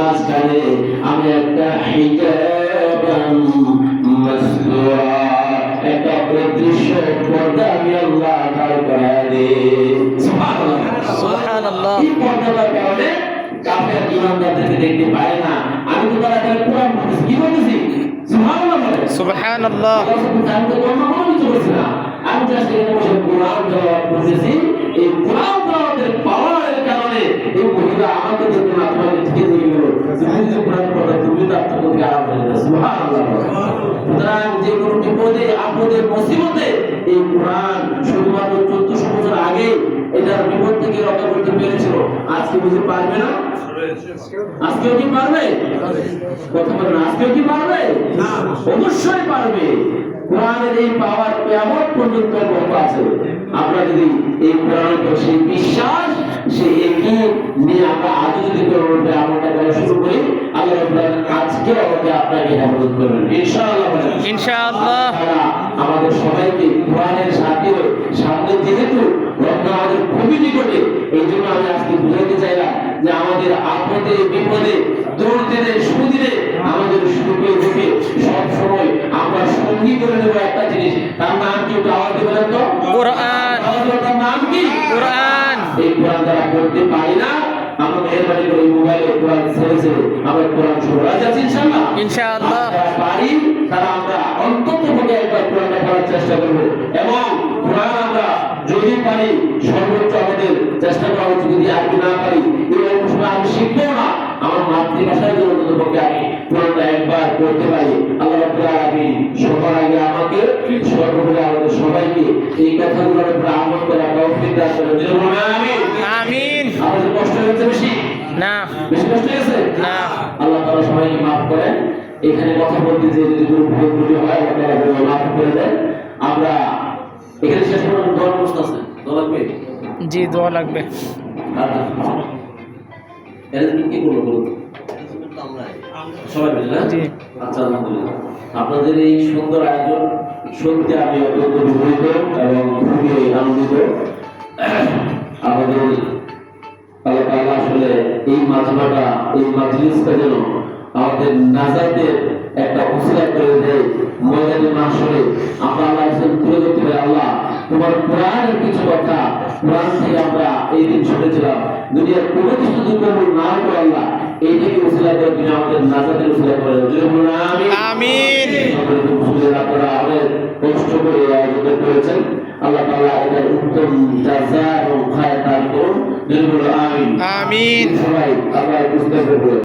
মাঝখানে আমি একটা হিজাব মাসতুরা, একটা অদৃশ্য পর্দা আমি আল্লাহ দাঁড় করায় দিই। সুবহানাল্লাহ, সুবহানাল্লাহ। এই পর্দার কারণে কাফের ঈমানদারদেরকে দেখতে পায় না। আমি তো তারা কোরআন পড়তেছি, কি বলতেছি? সুবহানাল্লাহ বলে। সুবহানাল্লাহ। আমি তো কোনো কিছু বলছি না, আমি জাস্ট এখানে বসে কোরআন তেলাওয়াত করতেছি। এই কোরআন তেলাওয়াতের পাওয়ারের কারণে এই মহিলা আমাকে দেখতে না, তোমাকে ঠিক দিয়ে গেল, তুমি যে কোরআন পড়ো তুমি তো আত্মকে আরাম হয়ে যাবে। সুবহানাল্লাহ। সুতরাং যে কোনো বিপদে আপদে মুসিবতে এই কোরআন শুধুমাত্র 1400 বছর আগে এটার বিপদ থেকে রক্ষা করতে পেরেছিল, আজকে বুঝে পারবে না? আজকেও কি পারবে? কথা বলেন, আজকেও কি পারবে? না, অবশ্যই পারবে। কোরআনের এই পাওয়ার কিয়ামত পর্যন্ত বন্ধ আছে। আমরা যদি এই কোরআনের উপর সেই বিশ্বাস, সেই একই নিয়ে আমরা আজ যদি কোরআনটা আমলটা করা শুরু করি, আল্লাহ রাব্বুল আলামিন আজকে আমাকে আপনাকে হেফাজত করবেন ইনশাআল্লাহ। ইনশাআল্লাহ। আমাদের সবাইকে কোরআনের সাথে সামনে যেহেতু রব্বুল আমাদের খুবই নিকটে, এই জন্য আমি আজকে বুঝাতে চাইলাম যে আমাদের আপদে বিপদে দুর্দিনে সুদিনে আমাদের সুখে দুঃখে সব সময় আমরা সঙ্গী করে নেব একটা জিনিস, তার নাম কি? একটু আওয়াজ দিয়ে বলেন তো। কোরআন। তার নাম কি? কোরআন। এই কোরআন যারা পড়তে পারি না, আমরা মেহরবানি করে মোবাইলে কোরআন ছেড়ে আমরা কোরআন শোনা যাচ্ছে ইনশাআল্লাহ। ইনশাআল্লাহ। পারি তারা আমরা অন্তত পক্ষে একবার কোরআনটা পড়ার চেষ্টা করব, এবং কোরআন আমরা যদি পারি সর্বোচ্চ আমাদের চেষ্টা করা উচিত। যদি আর না পারি এরকম সময় আমি শিখবো না, আমার মাতৃভাষায় যদি অন্তত পক্ষে আমি কোরআনটা একবার পড়তে পারি। আল্লাহ রাব্বুল আলামিন সবার আগে আমাকে, সর্বোপরি আমাদের সবাইকে এই কথাগুলোর উপর আমল করার তৌফিক দান করেন। আমিন আমিন। আমাদের কষ্ট হচ্ছে বেশি না, বেশি কষ্ট হয়েছে না। আল্লাহ তাআলা সবাইকে মাফ করেন। এখানে কথা বলতে যে যদি কোনো ভুল ত্রুটি হয় আল্লাহ তাআলা মাফ করে দেন। আমরা এখানে শেষ পর্যন্ত দোয়া প্রশ্ন আছে, দোয়া লাগবে? জি, দোয়া লাগবে। এর কি করবো বলুন? সবাই মিলে না? জি। আচ্ছা, আলহামদুলিল্লাহ। আপনাদের এই সুন্দর আয়োজন সত্যি আমি অত্যন্ত বিমোহিত এবং খুবই আনন্দিত। আমাদের আল্লাহ তাআলা আসলে এই মাজমাটা, এই মাজলিসটা যেন আমাদের নাজাতের একটা উসিলা করে দেয়। ময়দানে মাহশরে আমরা আল্লাহর কাছে তুলে ধরতে পারি, আল্লাহ তোমার কোরআনের কিছু কথা কোরআন থেকে আমরা এই দিন শুনেছিলাম, দুনিয়ার কোনো কিছু যদি কবুল না করে আল্লাহ এইটাকে উসিলা করে তুমি আমাদের নাজাতের উসিলা করে দাও। যদি বলুন আমিন আমিন। আপনারা অনেক কষ্ট করে এই আয়োজন করেছেন, আল্লাহ তাআলা এটার উত্তম জাযা এবং খায়র দান করুন। যদি বলুন আমিন আমিন। সবাই আল্লাহ বুঝতে পারবে।